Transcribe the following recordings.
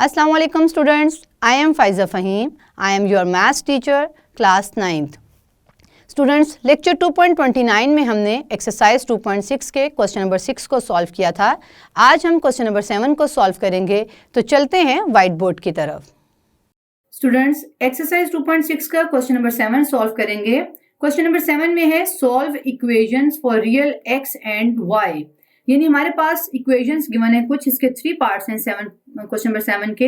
Assalamu alaikum students, I am Faiza Fahim. I am your maths teacher, class 9th. Students lecture 2.29 में हमने exercise 2.6 के question number 6 को solve किया था। आज हम क्वेश्चन नंबर 7 को सॉल्व करेंगे, तो चलते हैं व्हाइट बोर्ड की तरफ। स्टूडेंट्स एक्सरसाइज 2.6 का क्वेश्चन नंबर 7 सॉल्व करेंगे। क्वेश्चन नंबर 7 में है solve equations for real x and y. यानी हमारे पास इक्वेशंस गिवन है कुछ, इसके 3 पार्ट्स हैं क्वेश्चन नंबर 7 के।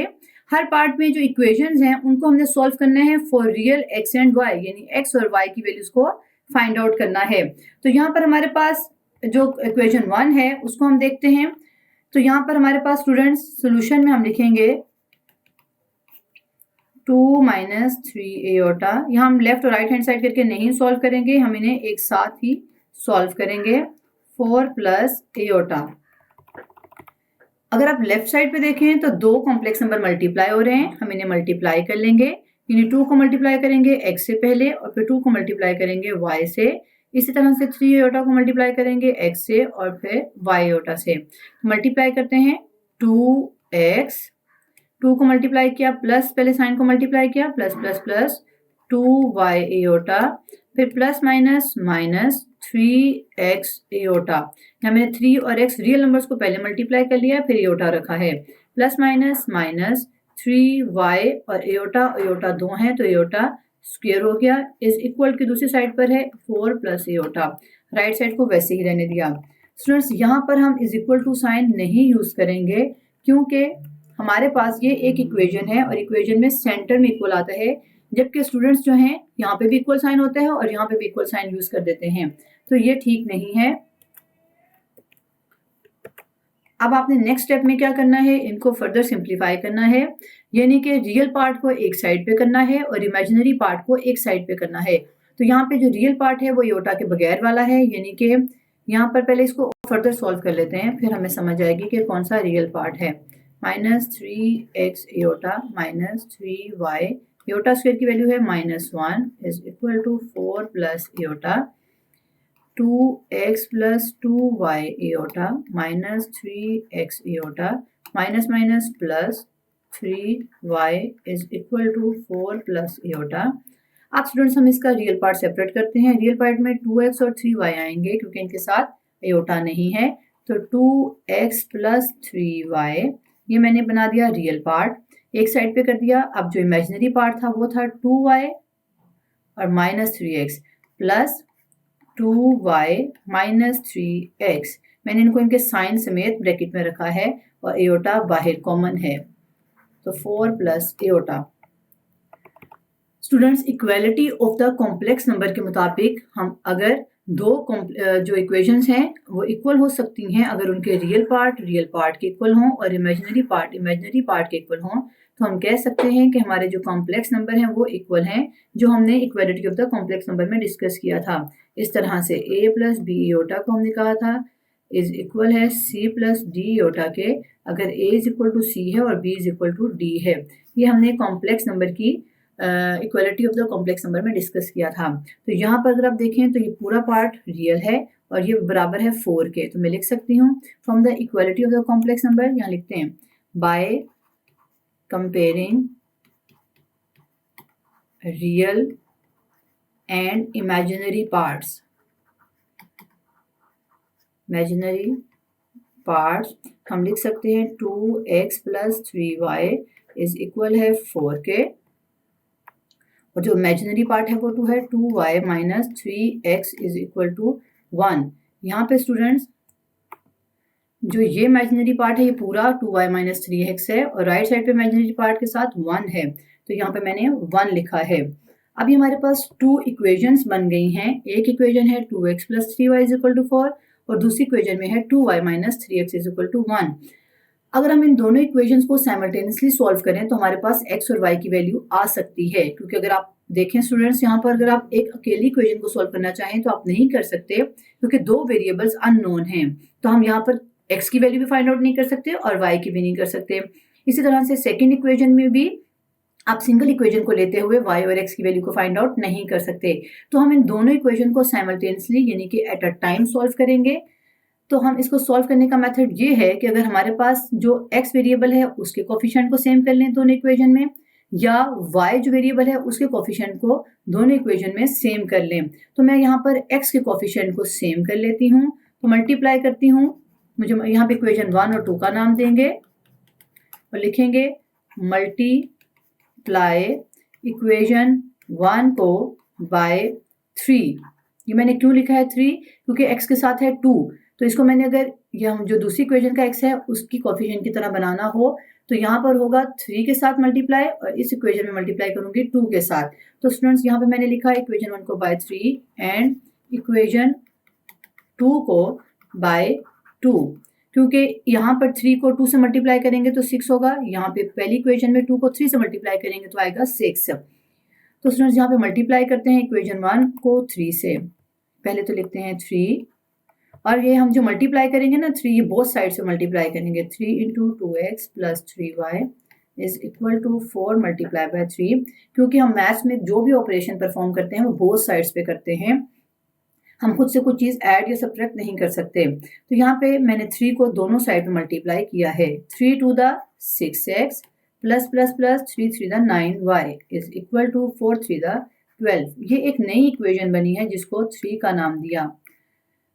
हर पार्ट में जो इक्वेशंस हैं उनको हमने सॉल्व करना है for real x and y, यानी एक्स और वाई की वैल्यूज को फाइंड आउट करना है। तो यहाँ पर हमारे पास जो इक्वेशन 1 है उसको हम देखते हैं। तो यहाँ पर हमारे पास स्टूडेंट्स सोल्यूशन में हम लिखेंगे 2 माइनस 3 एयोटा। यहाँ हम लेफ्ट और राइट हैंड साइड करके नहीं सॉल्व करेंगे, हम इन्हें एक साथ ही सॉल्व करेंगे। 4 प्लस एयोटा। अगर आप लेफ्ट साइड पे देखें तो 2 कॉम्प्लेक्स नंबर मल्टीप्लाई हो रहे हैं, हम इन्हें मल्टीप्लाई कर लेंगे। यानी 2 को मल्टीप्लाई करेंगे x से पहले और फिर 2 को मल्टीप्लाई करेंगे y से। इसी तरह से 3 एयोटा को मल्टीप्लाई करेंगे x से और फिर y एयोटा से। मल्टीप्लाई करते हैं 2x, 2 को मल्टीप्लाई किया प्लस, पहले साइन को मल्टीप्लाई किया plus plus plus 2y iota, फिर plus minus minus 3x iota. यहाँ मैंने 3 और x रियल नंबर्स को पहले मल्टीप्लाई कर लिया, फिर एयोटा रखा है। प्लस माइनस माइनस 3y और एयोटा 2 हैं तो एयोटा स्क्वायर हो गया, इज इक्वल की दूसरी साइड पर है 4 प्लस एयोटा। राइट साइड को वैसे ही रहने दिया। स्टूडेंट्स यहाँ पर हम इज इक्वल टू साइन नहीं यूज करेंगे क्योंकि हमारे पास ये एक इक्वेशन है और इक्वेशन में सेंटर में इक्वल आता है, जबकि स्टूडेंट्स जो हैं यहाँ पे भी इक्वल साइन होता है और यहाँ पे भी इक्वल साइन यूज कर देते हैं, तो ये ठीक नहीं है। अब आपने नेक्स्ट स्टेप में क्या करना है, इनको फर्दर सिंप्लीफाई करना है। यानी कि रियल पार्ट को एक साइड पे करना है और इमेजिनरी पार्ट को एक साइड पे करना है। तो यहाँ पे जो रियल पार्ट है वो एयोटा के बगैर वाला है, यानी कि यहाँ पर पहले इसको फर्दर सॉल्व कर लेते हैं, फिर हमें समझ आएगी कि कौन सा रियल पार्ट है। Minus 3x iota minus 3y, iota square की वैल्यू है -1 is equal to 4 plus iota 2x plus 2y iota minus 3x iota minus minus plus 3y is equal to 4 plus iota. अब students हम इसका real part separate करते हैं। Real part में 2x और 3y आएंगे क्योंकि इनके साथ एयोटा नहीं है, तो 2x प्लस 3y ये मैंने बना दिया रियल पार्ट, एक साइड पे कर दिया। अब जो इमेजिनरी पार्ट था वो था 2y और minus 3x plus 2y minus 3x। मैंने इनको इनके साइन समेत ब्रैकेट में रखा है और एयोटा बाहर कॉमन है, तो 4 plus aorta. Students equality of the complex number के मुताबिक हम अगर दो जो इक्वेशंस हैं वो इक्वल हो सकती हैं अगर उनके रियल पार्ट के इक्वल हों और इमेजिनरी पार्ट के इक्वल हों, तो हम कह सकते हैं कि हमारे जो कॉम्प्लेक्स नंबर हैं वो इक्वल हैं, जो हमने equality of the complex number में डिस्कस किया था। इस तरह से a प्लस बी एयोटा को हमने कहा था इज इक्वल है c प्लस डी एयोटा के, अगर a is equal to c है और b is equal to d है। ये हमने कॉम्प्लेक्स नंबर की equality of the complex number में डिस्कस किया था। तो यहाँ पर अगर आप देखें तो ये पूरा पार्ट रियल है और ये बराबर है 4 के, तो मैं लिख सकती हूँ from the equality of the complex number, यहाँ लिखते हैं bye comparing real and imaginary parts हम लिख सकते हैं 2x plus 3y is equal है 4 के, और जो इमेजिनरी पार्ट है वो 2 है, 2y minus 3x is equal to 1। यहाँ पे स्टूडेंट्स जो ये इमेजिनरी पार्ट है ये पूरा 2y माइनस 3x है और राइट साइड पे इमेजिनरी पार्ट के साथ 1 है, तो यहाँ पे मैंने 1 लिखा है। अभी हमारे पास 2 इक्वेशंस बन गई हैं। एक इक्वेशन है 2x plus 3y is equal to 4 और दूसरी इक्वेशन में है 2y minus 3x is equal to 1। अगर हम इन दोनों इक्वेशंस को साइमल्टेनियसली सॉल्व करें तो हमारे पास x और y की वैल्यू आ सकती है, क्योंकि अगर आप देखें स्टूडेंट्स यहाँ पर अगर आप एक अकेली इक्वेशन को सॉल्व करना चाहें तो आप नहीं कर सकते क्योंकि 2 वेरिएबल्स अननोन हैं, तो हम यहाँ पर x की वैल्यू भी फाइंड आउट नहीं कर सकते और y की भी नहीं कर सकते। इसी तरह से सेकेंड इक्वेशन में भी आप सिंगल इक्वेशन को लेते हुए y और x की वैल्यू को फाइंड आउट नहीं कर सकते, तो हम इन दोनों इक्वेशन को साइमल्टेनियसली यानी कि एट अ टाइम सॉल्व करेंगे। तो हम इसको सॉल्व करने का मेथड ये है कि अगर हमारे पास जो x वेरिएबल है उसके कोफिशिएंट को सेम कर लें दोनों इक्वेशन में, या y जो वेरिएबल है उसके कोफिशिएंट को दोनों इक्वेशन में सेम कर लें। तो मैं यहाँ पर x के कोफिशिएंट को सेम कर लेती हूँ, तो मल्टीप्लाई करती हूँ। मुझे यहाँ पे इक्वेशन 1 और 2 का नाम देंगे और लिखेंगे मल्टीप्लाई इक्वेशन 1 को बाय 3। ये मैंने क्यों लिखा है 3? क्योंकि x के साथ है 2, तो इसको मैंने अगर यह जो दूसरी इक्वेशन का x है उसकी कोफिशिएंट की तरह बनाना हो तो यहाँ पर होगा 3 के साथ मल्टीप्लाई और इस इक्वेशन में मल्टीप्लाई करूंगी 2 के साथ। तो स्टूडेंट्स यहाँ पे मैंने लिखा है इक्वेशन 1 को बाय 3 एंड इक्वेशन 2 को बाय 2, क्योंकि यहाँ पर 3 को 2 से मल्टीप्लाई करेंगे तो 6 होगा, यहाँ पे पहली इक्वेशन में 2 को 3 से मल्टीप्लाई करेंगे तो आएगा 6। तो स्टूडेंट्स यहाँ पे मल्टीप्लाई करते हैं इक्वेशन 1 को 3 से। पहले तो लिखते हैं 3 और ये हम जो मल्टीप्लाई करेंगे ना 3, ये बोथ साइड से मल्टीप्लाई करेंगे। 3 into 2x plus 3y is equal to 4 multiply by 3। क्योंकि हम मैथ्स में जो भी ऑपरेशन परफॉर्म करते हैं वो बोथ साइड्स पे करते हैं, हम खुद से कुछ चीज़ ऐड या सब्ट्रैक्ट नहीं कर सकते। तो यहाँ पे मैंने 3 को दोनों साइड पे मल्टीप्लाई किया है। 3 to the 6x plus plus plus 3 3 the 9y is equal to 4 3 the 12। ये एक नई इक्वेशन बनी है जिसको 3 का नाम दिया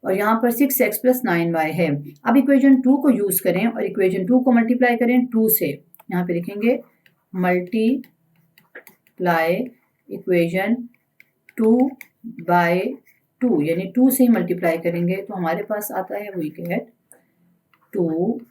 और यहाँ पर 6x प्लस 9y है। अब इक्वेशन 2 को यूज करें और इक्वेशन 2 को मल्टीप्लाई करें 2 से। यहाँ पे लिखेंगे मल्टीप्लाई इक्वेशन 2 बाय 2, यानी 2 से ही मल्टीप्लाई करेंगे तो हमारे पास आता है we get 2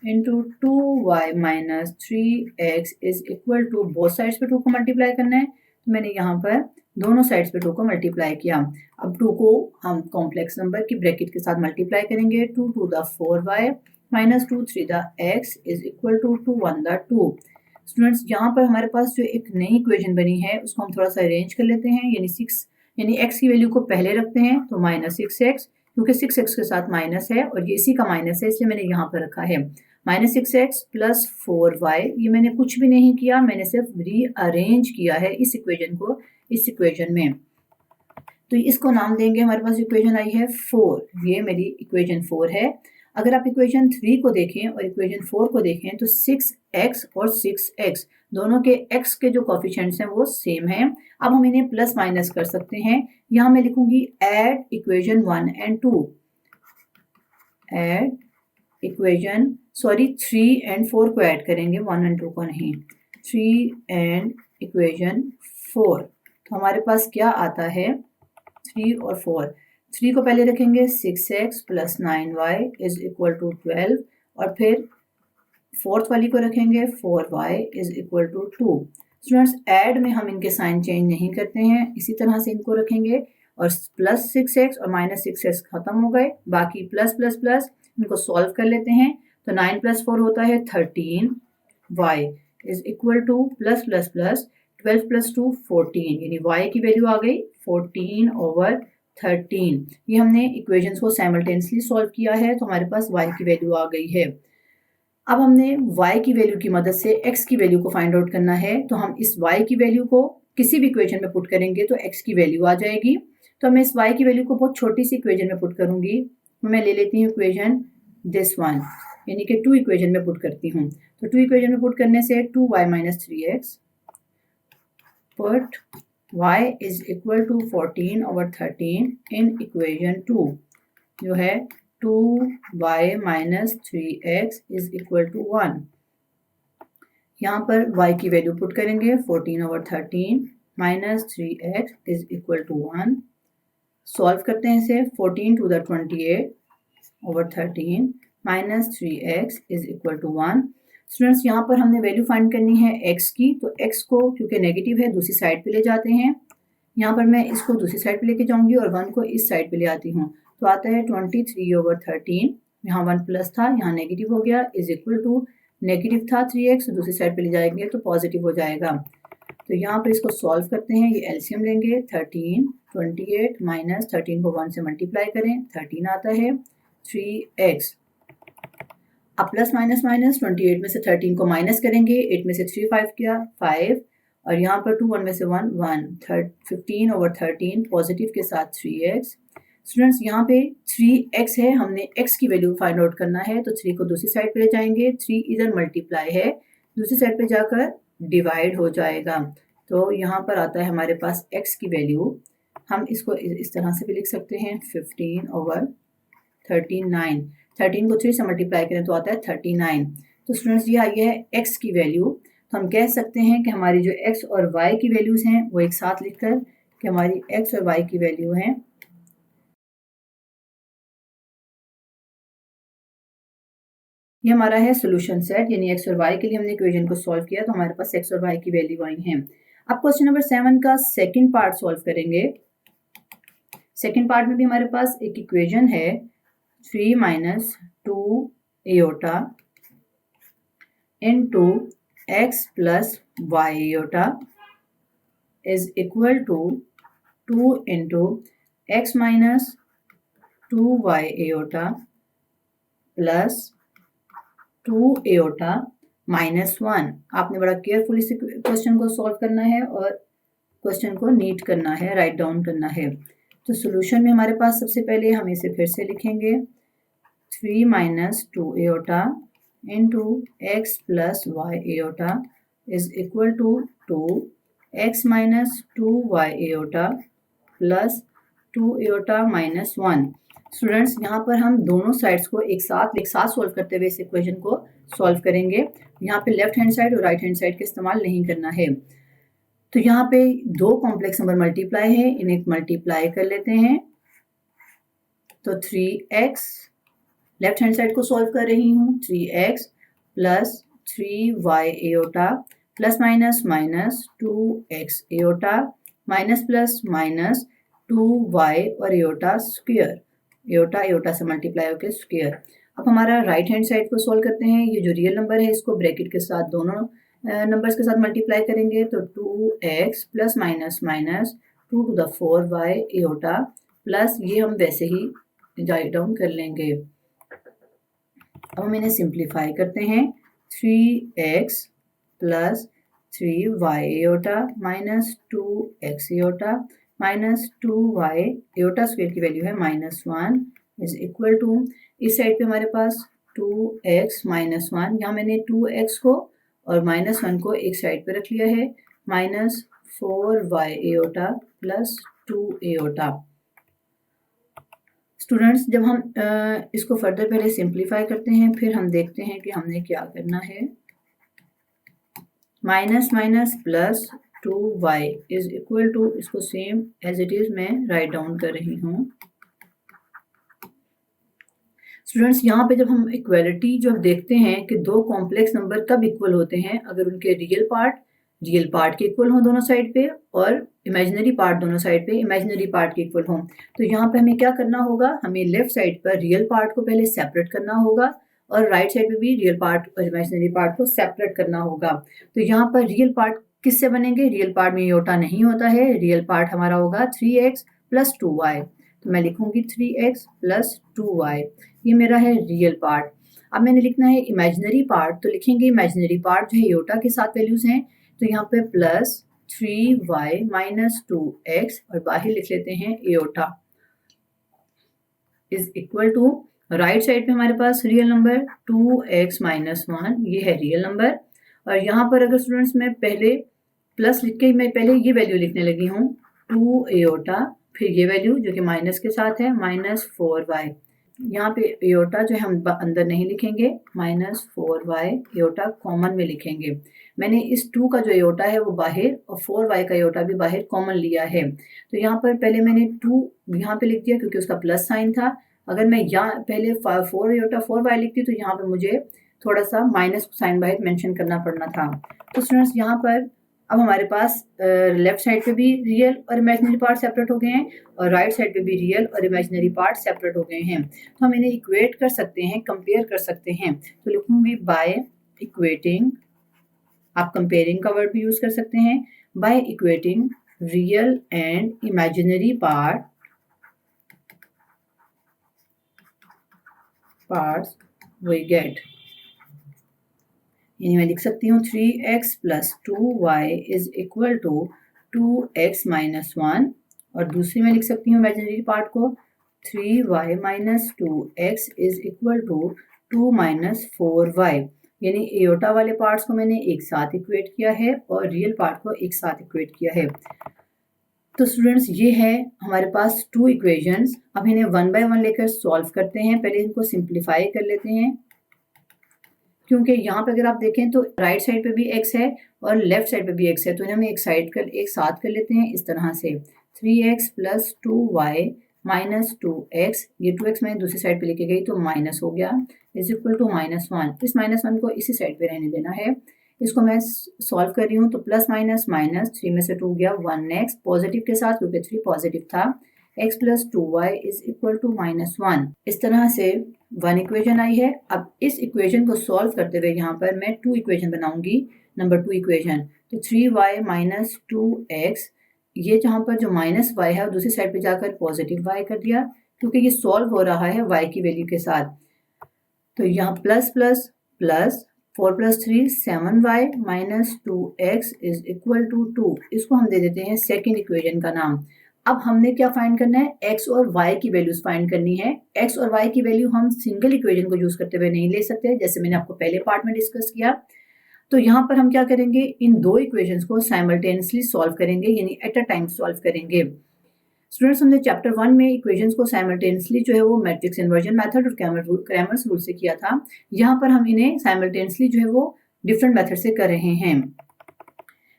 into 2y minus 3x is equal to, both sides पे 2 को मल्टीप्लाई करना है तो मैंने यहाँ पर दोनों साइड्स पे 2 को मल्टीप्लाई किया। अब 2 को हम कॉम्प्लेक्स नंबर की ब्रैकेट के साथ मल्टीप्लाई करेंगे। 2 to the 4y minus 2 3 the x is equal to 2 1 the 2। Students यहाँ पर हमारे पास जो एक नई इक्वेशन बनी है उसको हम थोड़ा सा अरेंज कर लेते हैं, यानी x की वैल्यू को पहले रखते हैं तो माइनस 6x, क्योंकि 6x के साथ माइनस है और ये इसी का माइनस है इसलिए मैंने यहाँ पर रखा है माइनस 6x प्लस 4y। ये मैंने कुछ भी नहीं किया, मैंने सिर्फ रीअरेंज किया है इस इक्वेशन को इस इक्वेशन में। तो इसको नाम देंगे, हमारे पास इक्वेशन आई है 4, ये मेरी इक्वेशन 4 है। अगर आप इक्वेशन 3 को देखें और इक्वेशन 4 को देखें तो 6x और 6x दोनों के x के जो कोफिशिएंट्स हैं वो सेम हैं। अब हम इन्हें प्लस माइनस कर सकते हैं। यहाँ मैं लिखूंगी add equation 1 and 2, add equation 3 and 4 को ऐड करेंगे, 1 एंड 2 को नहीं। 3 एंड इक्वेशन 4, तो हमारे पास क्या आता है 3 और 4। 3 को पहले रखेंगे 6x plus 9y is equal to 12 और फिर फोर्थ वाली को रखेंगे 4y is equal to 2। Students add में हम इनके साइन चेंज नहीं करते हैं, इसी तरह से इनको रखेंगे और प्लस 6x और माइनस 6x खत्म हो गए, बाकी प्लस प्लस प्लस इनको सॉल्व कर लेते हैं। तो 9 प्लस 4 होता है 13y is equal two plus plus plus 12 plus 2 14, यानी y की वैल्यू आ गई 14 ओवर 13। ये हमने इक्वेशंस को साइमल्टेनियसली सॉल्व किया है तो हमारे पास y की वैल्यू आ गई है। अब हमने y की वैल्यू की मदद से x की वैल्यू को फाइंड आउट करना है, तो हम इस y की वैल्यू को किसी भी इक्वेशन में पुट करेंगे तो x की वैल्यू आ जाएगी। तो मैं इस y की वैल्यू को बहुत छोटी सी इक्वेशन में पुट करूंगी, मैं ले लेती हूँ इक्वेशन दिस वन, यानी कि 2 इक्वेशन में पुट करती हूँ। तो 2 इक्वेशन में पुट करने से 2y minus 3x put y is equal to 14 over 13 in equation 2, जो है 2y minus 3x is equal to 1। यहाँ पर y की वैल्यू पुट करेंगे 14 over 13 minus 3x is equal to 1। Solve करते हैं इसे, 14 to the 28 over 13 minus 3x is equal to 1। Students यहाँ पर हमने वैल्यू फाइंड करनी है x की, तो x को क्योंकि नेगेटिव है दूसरी साइड पे ले जाते हैं। यहाँ पर मैं इसको दूसरी साइड पे लेके जाऊंगी और 1 को इस साइड पे ले आती हूँ, तो आता है 23 ओवर 13, यहाँ 1 प्लस था यहाँ नेगेटिव हो गया, इज इक्वल टू नेगेटिव था 3x, दूसरी साइड पे ले जाएंगे तो पॉजिटिव हो जाएगा। तो यहाँ पर इसको सॉल्व करते हैं, ये एलसीएम लेंगे 13 28 माइनस 13 को 1 से मल्टीप्लाई करें 13 आता है 3x। अब प्लस माइनस माइनस 28 में से 13 को माइनस करेंगे, 8 में से 3 5 किया 5 और यहाँ पर 2 1 में से 1 1 15 ओवर 13 पॉजिटिव के साथ 3x। स्टूडेंट्स यहाँ पे 3x है, हमने x की वैल्यू फाइंड आउट करना है, तो 3 को दूसरी साइड पे ले जाएंगे, 3 इधर मल्टीप्लाई है, दूसरी साइड पे जाकर डिवाइड हो जाएगा, तो यहाँ पर आता है हमारे पास x की वैल्यू, हम इसको इस तरह से भी लिख सकते हैं 15/39, 13 को 3 से मल्टीप्लाई करें तो आता है 39। तो स्टूडेंट्स ये आई है x की वैल्यू, तो हम कह सकते हैं कि हमारी जो x और y की वैल्यूज हैं वो एक साथ लिखकर कि हमारी x और y की वैल्यू हैं, ये हमारा है सोल्यूशन सेट, यानी x और y के लिए हमने इक्वेशन को सॉल्व किया तो हमारे पास x और y की वैल्यू आई हैं। अब क्वेश्चन नंबर 7 का सेकंड पार्ट सॉल्व करेंगे। सेकंड पार्ट में भी हमारे पास एक इक्वेशन है 3 - 2 aorta into x plus y aorta is equal to 2 into x minus 2y aorta plus 2 aorta minus 1। आपने बड़ा केयरफुली इस क्वेश्चन को सॉल्व करना है और क्वेश्चन को नीट करना है, राइट डाउन करना है। तो सोल्यूशन में हमारे पास सबसे पहले हम इसे फिर से लिखेंगे 3 - 2 aorta into x plus y aorta is equal to 2x minus 2y aorta plus 2 aorta minus 1। Students यहाँ पर हम दोनों साइड्स को एक साथ सॉल्व करते हुए इस इक्वेशन को सॉल्व करेंगे। यहाँ पे लेफ्ट हैंड साइड और राइट हैंड साइड का इस्तेमाल नहीं करना है। तो यहाँ पे दो कॉम्प्लेक्स नंबर मल्टीप्लाई है, इन्हें मल्टीप्लाई कर लेते हैं, तो 3x, लेफ्ट हैंड साइड को सॉल्व कर रही हूँ, 3x plus 3y aorta plus minus minus 2x aorta minus plus minus 2y और एयोटा स्क्वायर, एयोटा एयोटा से मल्टीप्लाई होकर स्क्वायर। अब हमारा राइट हैंड साइड को सॉल्व करते हैं। ये जो रियल नंबर है इसको ब्रैकेट के साथ दोनों नंबर्स के साथ मल्टीप्लाई करेंगे, तो 2x plus minus minus 2 to the 4y aorta plus ये हम वैसे ही राइट डाउन कर लेंगे। अब हम इन्हें सिंप्लीफाई करते हैं, 3x plus 3y aorta minus 2x aorta minus 2y aorta square की वैल्यू है -1 इज इक्वल टू, इस साइड पे हमारे पास 2x माइनस 1, यहाँ मैंने 2x को और -1 को एक साइड पे रख लिया है, minus 4y aorta plus 2 aorta. Students जब हम इसको फर्दर पहले सिंप्लीफाई करते हैं, फिर हम देखते हैं कि हमने क्या करना है, minus minus plus 2y is equal to, इसको सेम एज इट इज मैं राइट डाउन कर रही हूँ। स्टूडेंट्स यहाँ पे जब हम इक्वलिटी जब देखते हैं कि दो कॉम्प्लेक्स नंबर कब इक्वल होते हैं, अगर उनके रियल पार्ट के इक्वल हों दोनों साइड पे और इमेजिनरी पार्ट दोनों साइड पे इमेजिनरी पार्ट के इक्वल हों, तो यहाँ पे हमें क्या करना होगा, हमें लेफ्ट साइड पर रियल पार्ट को पहले सेपरेट करना होगा और राइट साइड पे भी रियल पार्ट और इमेजिनरी पार्ट को सेपरेट करना होगा। तो यहाँ पर रियल पार्ट किससे बनेंगे, रियल पार्ट में एयोटा नहीं होता है, रियल पार्ट हमारा होगा 3x प्लस 2y, तो मैं लिखूंगी 3x प्लस 2y, ये मेरा है रियल पार्ट। अब मैंने लिखना है इमेजिनरी पार्ट, तो लिखेंगे इमेजिनरी पार्ट जो है एयोटा के साथ वैल्यूज हैं, तो यहाँ पे प्लस 3y माइनस 2x और बाहर लिख लेते हैं iota is equal to, right side पे हमारे पास रियल नंबर 2x माइनस 1, ये है रियल नंबर, और यहाँ पर अगर स्टूडेंट्स मैं पहले प्लस लिख के मैं पहले ये वैल्यू लिखने लगी हूँ 2 एयोटा, फिर ये वैल्यू जो कि माइनस के साथ है -4y, यहाँ पे एयोटा जो है हम अंदर नहीं लिखेंगे, -4y एयोटा कॉमन में लिखेंगे। मैंने इस 2 का जो एयोटा है वो बाहर और 4y का एयोटा भी बाहर कॉमन लिया है, तो यहाँ पर पहले मैंने 2 यहाँ पे लिख दिया क्योंकि उसका प्लस साइन था। अगर मैं यहाँ पहले 4 एयोटा 4y लिखती तो यहाँ पे मुझे थोड़ा सा माइनस साइन बाहर मेंशन करना पड़ना था। तो स्टूडेंट्स यहाँ पर अब हमारे पास लेफ्ट साइड पे भी रियल और इमेजिनरी पार्ट सेपरेट हो गए हैं और राइट साइड पे भी रियल और इमेजिनरी पार्ट सेपरेट हो गए हैं, तो हम इन्हें इक्वेट कर सकते हैं, कंपेयर कर सकते हैं। तो लिखूंगी बाय इक्वेटिंग, आप कंपेयरिंग का वर्ड भी यूज कर सकते हैं, by equating real and imaginary parts we get, यानी मैं लिख सकती हूँ 3x plus 2y is equal to 2x minus 1, और दूसरी में लिख सकती हूँ इमेजिनरी पार्ट को 3y minus 2x is equal to 2 minus 4y। यानी एयोटा वाले पार्ट्स को मैंने एक साथ इक्वेट किया है और रियल पार्ट को एक साथ इक्वेट किया है। तो स्टूडेंट्स ये है हमारे पास टू इक्वेशंस। अब इन्हें वन बाय वन लेकर सॉल्व करते हैं। पहले इनको सिंप्लीफाई कर लेते हैं, क्योंकि यहाँ पे अगर आप देखें तो राइट साइड पे भी x है और लेफ्ट साइड पे भी x है, तो इन्हें हम एक साथ कर लेते हैं इस तरह से। 3x plus 2y minus 2x, ये 2x मैंने दूसरी साइड पे लेके गई तो माइनस हो गया, इज इक्वल टू -1। इस -1 को इसी साइड पे रहने देना है। इसको मैं सॉल्व कर रही हूँ तो प्लस माइनस माइनस, 3 में से 2 गया 1x पॉजिटिव के साथ, क्योंकि 3 पॉजिटिव था। x plus 2y is equal to -1। इस तरह से वन इक्वेशन आई है। अब इस इक्वेशन को सॉल्व करते हुए यहाँ पर मैं टू इक्वेशन बनाऊंगी, नंबर 2 इक्वेशन। तो 3y माइनस 2x, ये जहाँ पर जो माइनस y है दूसरी साइड पे जाकर पॉजिटिव y कर दिया, क्योंकि ये सॉल्व हो रहा है y की वैल्यू के साथ। तो यहाँ plus plus plus 4 plus 3 7y minus 2x is equal to 2। इसको हम दे देते हैं सेकेंड इक्वेशन का नाम। अब हमने क्या फाइंड करना है, x और y की वैल्यूज फाइंड करनी है। x और y की वैल्यू हम सिंगल इक्वेशन को यूज करते हुए नहीं ले सकते, जैसे मैंने आपको पहले पार्ट में डिस्कस किया। तो यहाँ पर हम क्या करेंगे, इन दो इक्वेशंस को साइमल्टेनियसली सॉल्व करेंगे, यानी एट अ टाइम सॉल्व करेंगे। स्टूडेंट्स, हमने चैप्टर 1 में इक्वेशंस को साइमल्टेनियसली जो है वो मैट्रिक्स इन्वर्जन मेथड और क्रैमर्स रूल से किया था। यहाँ पर हम इन्हें साइमल्टेनियसली जो है वो डिफरेंट मेथड से कर रहे हैं।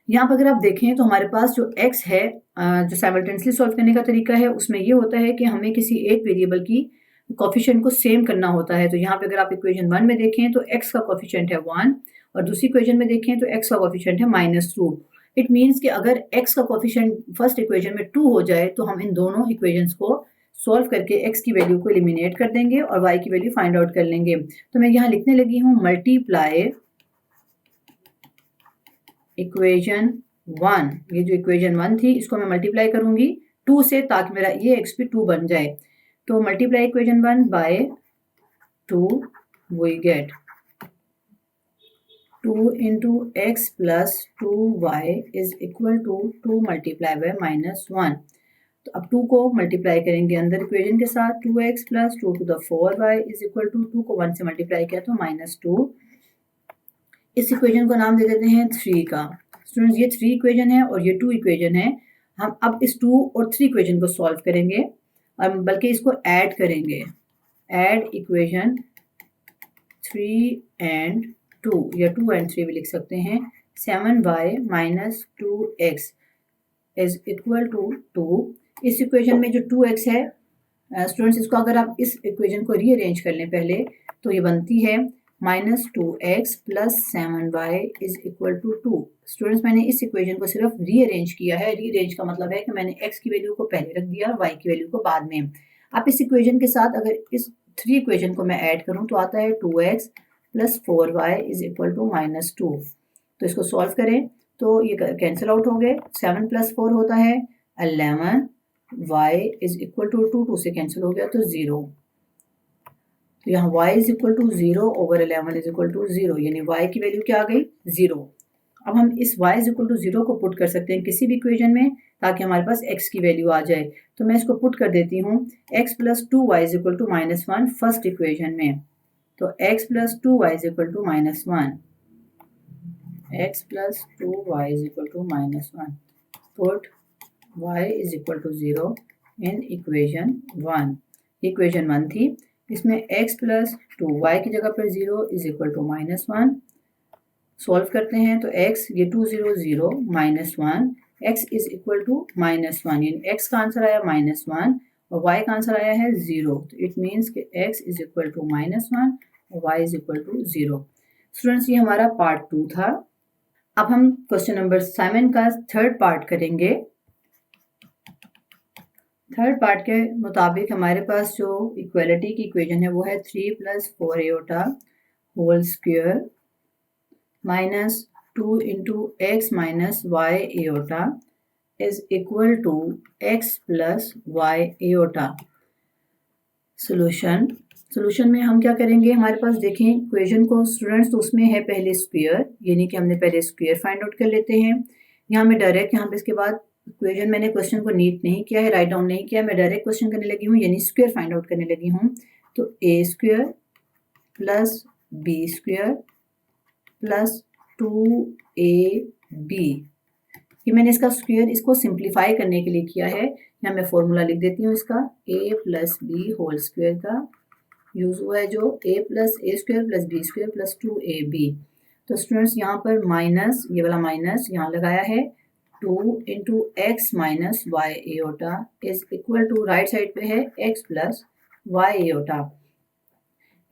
यहाँ पर अगर आप देखें तो हमारे पास जो x है, जो साइमल्टेनियसली सॉल्व करने का तरीका है, उसमें ये होता है कि हमें किसी एक वेरिएबल की कोफिशिएंट को सेम करना होता है। तो यहाँ पे अगर आप इक्वेशन 1 में देखें तो x का कोफिशिएंट है 1 और दूसरी इक्वेशन में देखें तो x का कोफिशिएंट है -2। इट मीन्स कि अगर x का कोफिशिएंट फर्स्ट इक्वेशन में 2 हो जाए तो हम इन दोनों इक्वेशंस को सॉल्व करके x की वैल्यू को एलिमिनेट कर देंगे और y की वैल्यू फाइंड आउट कर लेंगे। तो मैं यहाँ लिखने लगी हूँ मल्टीप्लाई इक्वेशन 1। ये जो इक्वेशन 1 थी इसको मैं मल्टीप्लाई करूंगी 2 से, ताकि मेरा ये x भी 2 बन जाए। तो multiply equation 1 by 2, we get 2 into x plus 2y is equal to 2 multiply by -1। तो अब 2 को मल्टीप्लाई करेंगे अंदर इक्वेशन के साथ, 2x plus 2 to the 4y is equal to 2 को 1 से मल्टीप्लाई किया तो -2। इस इक्वेशन को नाम दे देते हैं 3 का। स्टूडेंट्स, ये 3 इक्वेशन है और ये 2 इक्वेशन है। हम अब इस 2 और 3 इक्वेशन को सॉल्व करेंगे, और बल्कि इसको ऐड करेंगे। ऐड इक्वेशन 3 एंड 2 या 2 एंड 3 भी लिख सकते हैं। 7y minus 2x is equal to 2। इस इक्वेशन में जो 2x है स्टूडेंट्स, इसको अगर आप इस इक्वेशन को रीअरेंज कर लें पहले, तो ये बनती है -2x plus 7y is equal to 2। Students, मैंने इस इक्वेशन को सिर्फ रीअरेंज किया है। रीअरेंज का मतलब है कि मैंने x की वैल्यू को पहले रख दिया और y की वैल्यू को बाद में। अब इस इक्वेशन के साथ अगर इस 3 इक्वेशन को मैं ऐड करूं तो आता है 2x plus 4y is equal to -2। तो इसको सॉल्व करें तो ये कैंसिल आउट हो गए। 7 प्लस 4 होता है 11, y इज इक्वल टू 2 से कैंसिल हो गया तो 0। तो यहाँ y is equal to 0 over 11 is equal to 0, यानी y की वैल्यू क्या आ गई 0। अब हम इस y इज इक्वल टू 0 को पुट कर सकते हैं किसी भी इक्वेशन में, ताकि हमारे पास x की वैल्यू आ जाए। तो मैं इसको पुट कर देती हूँ x plus 2y is equal to -1 first equation में। तो x plus 2y is equal to -1, x plus 2y is equal to -1, put y is equal to 0 in equation 1। Equation 1 थी, इसमें x प्लस 2y की जगह पर 0 is equal to -1। Solve करते हैं तो x, ये 2 0 0 -1, x इज इक्वल टू -1, यानी x का आंसर आया -1 और y का आंसर आया है 0। तो इट मीन्स कि x इज इक्वल टू -1 और y is equal to 0। Students, ये हमारा पार्ट 2 था। अब हम क्वेश्चन नंबर 7 का थर्ड पार्ट करेंगे। थर्ड पार्ट के मुताबिक हमारे पास जो इक्वलिटी की इक्वेशन है वो है 3 plus 4 iota whole square minus 2 into x minus y iota is equal to x plus y iota. Solution में हम क्या करेंगे, हमारे पास देखें इक्वेशन को स्टूडेंट्स, तो उसमें है पहले स्क्वायर, यानी कि हमने पहले स्क्वायर फाइंड आउट कर लेते हैं। यहाँ में डायरेक्ट यहाँ पे इसके बाद इक्वेशन मैंने क्वेश्चन को नीट नहीं किया है, राइट डाउन नहीं किया, मैं डायरेक्ट क्वेश्चन करने लगी हूँ, यानी स्क्वायर फाइंड आउट करने लगी हूँ। तो A square plus B square plus 2ab, ये मैंने इसका स्क्वायर इसको सिंप्लीफाई करने के लिए किया है। यहाँ मैं फॉर्मूला लिख देती हूँ इसका, a plus b whole square का यूज हुआ है, जो a plus a square plus B square plus 2ab। तो स्टूडेंट्स यहाँ पर माइनस, ये वाला माइनस यहाँ लगाया है, 2 into x minus y iota is equal to, right side पे है x प्लस वाई एओटा।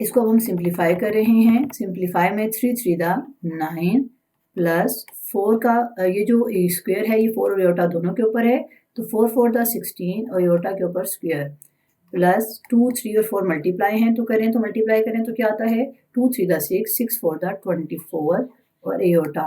इसको अब हम सिंप्लीफाई कर रहे हैं। सिंप्लीफाई में 3 3 दा 9 प्लस 4 का ये जो स्क्वायर है ये 4 और एओटा दोनों के ऊपर है, तो 4 4 दा 16 और एओटा के ऊपर स्क्वायर प्लस 2 3 और 4 मल्टीप्लाई हैं तो करें, तो मल्टीप्लाई करें तो क्या आता है, 2 3 दा 6 6 4 दा 24 और एओटा।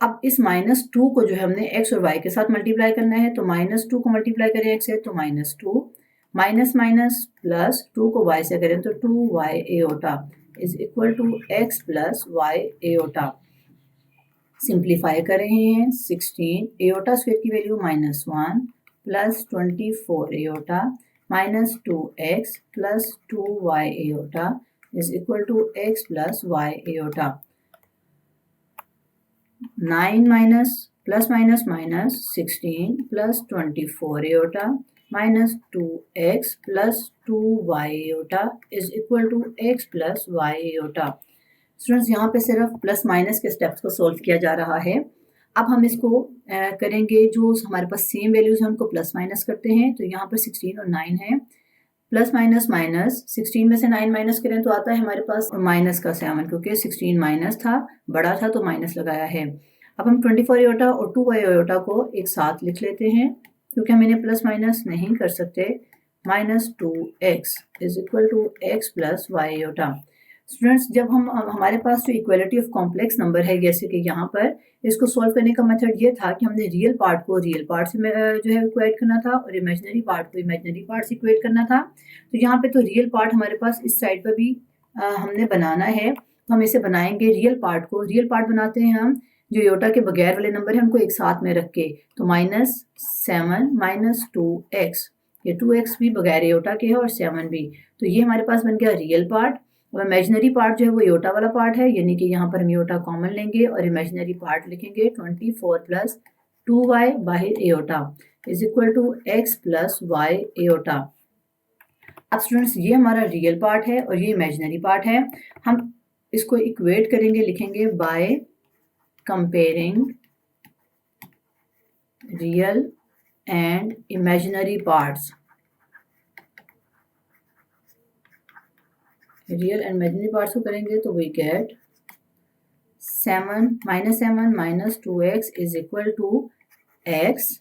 अब इस -2 को जो है हमने x और y के साथ मल्टीप्लाई करना है, तो -2 को मल्टीप्लाई करें x से तो -2, माइनस माइनस प्लस 2 को y से करें तो 2y iota is equal to x plus y iota. Simplify कर रहे हैं, 16 एओटा स्क्वायर की value -1 plus 24 iota minus 2x plus 2y iota is equal to x plus y iota. 9 minus plus minus minus 16 plus 24 iota minus 2x plus 2y iota is equal to x plus y iota. Students यहाँ पे सिर्फ plus minus के steps को solve किया जा रहा है। अब हम इसको करेंगे, जो हमारे पास सेम वैल्यूज हैं उनको प्लस माइनस करते हैं। तो यहाँ पर 16 और 9 है, प्लस माइनस माइनस 16 में से 9 माइनस करें तो आता है हमारे पास माइनस का 7, क्योंकि 16 माइनस था, बड़ा था तो माइनस लगाया है। अब हम 24 एओटा और 2y एओटा को एक साथ लिख लेते हैं, क्योंकि हम इन्हें प्लस माइनस नहीं कर सकते। Minus 2x is equal to x plus y iota. Students जब हम हमारे पास जो इक्वलिटी ऑफ कॉम्प्लेक्स नंबर है, जैसे कि यहाँ पर, इसको सॉल्व करने का मेथड ये था कि हमने रियल पार्ट को रियल पार्ट से जो है इक्वेट करना था और इमेजिनरी पार्ट को इमेजिनरी पार्ट से इक्वेट करना था। तो यहाँ पे तो रियल पार्ट हमारे पास इस साइड पर भी हमने बनाना है, तो हम इसे बनाएंगे। रियल पार्ट को रियल पार्ट बनाते हैं हम, जो एओटा के बगैर वाले नंबर है उनको एक साथ में रख के, तो -7 माइनस 2x, ये 2x भी बगैर एओटा के है और 7 भी, तो ये हमारे पास बन गया रियल पार्ट। और इमेजिनरी पार्ट जो है वो एओटा वाला पार्ट है, यानी कि यहाँ पर हम एओटा कॉमन लेंगे और इमेजिनरी पार्ट लिखेंगे 24 प्लस 2y बाहर iota is equal to x plus y iota. अब स्टूडेंट्स ये हमारा रियल पार्ट है और ये इमेजिनरी पार्ट है। हम इसको इक्वेट करेंगे, लिखेंगे by comparing real and imaginary parts. Real and imaginary parts को करेंगे तो we get 7 minus 2x is equal to x,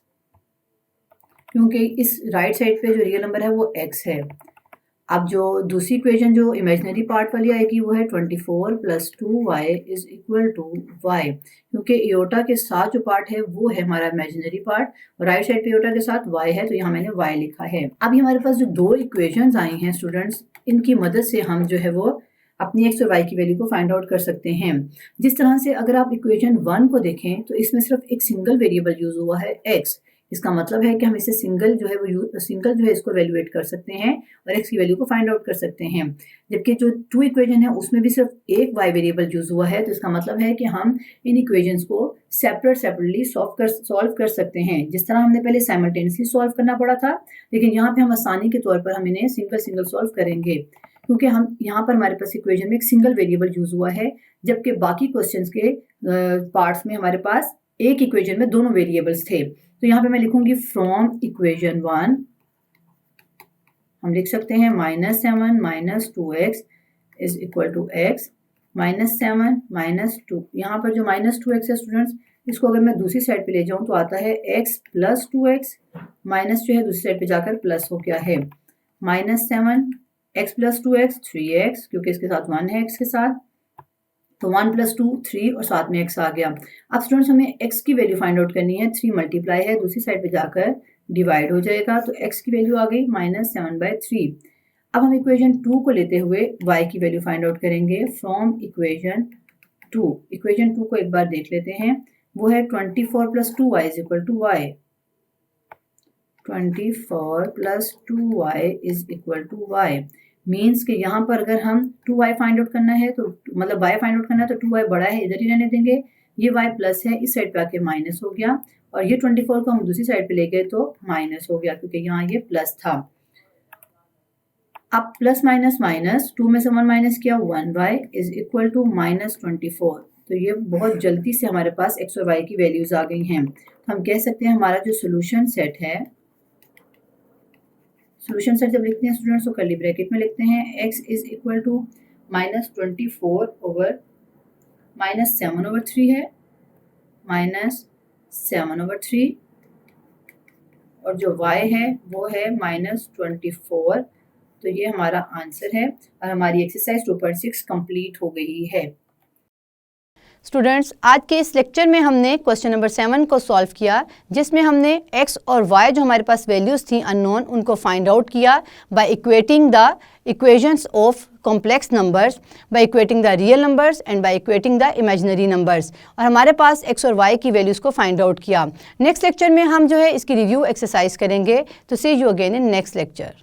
क्योंकि इस राइट साइड पे जो रियल नंबर है वो x है। अब जो दूसरी इक्वेशन जो इमेजिनरी पार्ट वाली आएगी वो है 24 plus 2y is equal to y, क्योंकि एओटा के साथ जो पार्ट है वो है हमारा इमेजिनरी पार्ट और राइट साइड पे एओटा के साथ y है, तो यहाँ मैंने y लिखा है। अब हमारे पास जो दो इक्वेशंस आई हैं स्टूडेंट्स, इनकी मदद से हम जो है वो अपनी x और y की वैल्यू को फाइंड आउट कर सकते हैं। जिस तरह से अगर आप इक्वेशन 1 को देखें तो इसमें सिर्फ एक सिंगल वेरिएबल यूज हुआ है x, इसका मतलब है कि हम इसे सिंगल जो है इसको वैल्यूएट कर सकते हैं और x की वैल्यू को फाइंड आउट कर सकते हैं। जबकि जो 2 इक्वेशन है उसमें भी सिर्फ एक y वेरिएबल यूज हुआ है, तो इसका मतलब है कि हम इन इक्वेशंस को सेपरेटली सॉल्व कर सकते हैं, जिस तरह हमने पहले साइमल्टेनियसली सॉल्व करना पड़ा था, लेकिन यहाँ पे हम आसानी के तौर पर हम इन्हें सिंगल सॉल्व करेंगे, क्योंकि हम यहाँ पर हमारे पास इक्वेशन में एक सिंगल वेरिएबल यूज हुआ है, जबकि बाकी क्वेश्चंस के पार्ट्स में हमारे पास एक इक्वेशन में दोनों वेरिएबल्स थे। तो यहाँ पे मैं लिखूंगी फ्रॉम इक्वेशन 1 हम लिख सकते हैं -7 minus 2x is equal to x, -7 minus 2, यहाँ पर जो -2x है स्टूडेंट्स, इसको अगर मैं दूसरी साइड पे ले जाऊँ तो आता है x प्लस 2x, माइनस जो है दूसरी साइड पे जाकर प्लस हो गया है, -7 x प्लस 2x 3x, क्योंकि इसके साथ 1 है x के साथ, तो 1 प्लस 2 3 और साथ में x आ गया। अब स्टूडेंट्स हमें x की वैल्यू फाइंड आउट करनी है, 3 मल्टीप्लाई है दूसरी साइड पे जाकर डिवाइड हो जाएगा, तो x की वैल्यू आ गई -7/3। अब हम इक्वेशन 2 को लेते हुए y की वैल्यू फाइंड आउट करेंगे फ्रॉम इक्वेशन 2। इक्वेशन 2 को एक बार देख लेते हैं, वो है 24 plus 2y is equal to y. 24 plus 2y is equal to y. Means कि यहाँ पर अगर हम 2y फाइंड आउट करना है तो मतलब y फाइंड आउट करना है तो 2y बड़ा है, इधर ही रहने देंगे। ये y प्लस है, इस साइड पे आके माइनस हो गया, और ये 24 को हम दूसरी साइड पे ले गए तो माइनस हो गया, क्योंकि यहाँ ये प्लस था। अब प्लस माइनस माइनस, 2 में से 1 माइनस किया, 1y is equal to minus 24। तो ये बहुत जल्दी से हमारे पास x और y की वैल्यूज आ गई हैं। तो हम कह सकते हैं हमारा जो सोल्यूशन सेट है, सोल्यूशन सेट जब लिखते हैं स्टूडेंट्स तो कर्ली ब्रैकेट में लिखते हैं x is equal to minus 24 over minus 7 over 3 है, माइनस 7 ओवर 3, और जो y है वो है माइनस 24। तो ये हमारा आंसर है और हमारी एक्सरसाइज 2.6 कंप्लीट हो गई है। स्टूडेंट्स, आज के इस लेक्चर में हमने क्वेश्चन नंबर 7 को सॉल्व किया, जिसमें हमने x और y जो हमारे पास वैल्यूज़ थी अननोन, उनको फाइंड आउट किया by equating the equations of complex numbers, by equating the real numbers and by equating the imaginary numbers, और हमारे पास x और y की वैल्यूज़ को फाइंड आउट किया। नेक्स्ट लेक्चर में हम जो है इसकी रिव्यू एक्सरसाइज करेंगे। तो see you again in next lecture.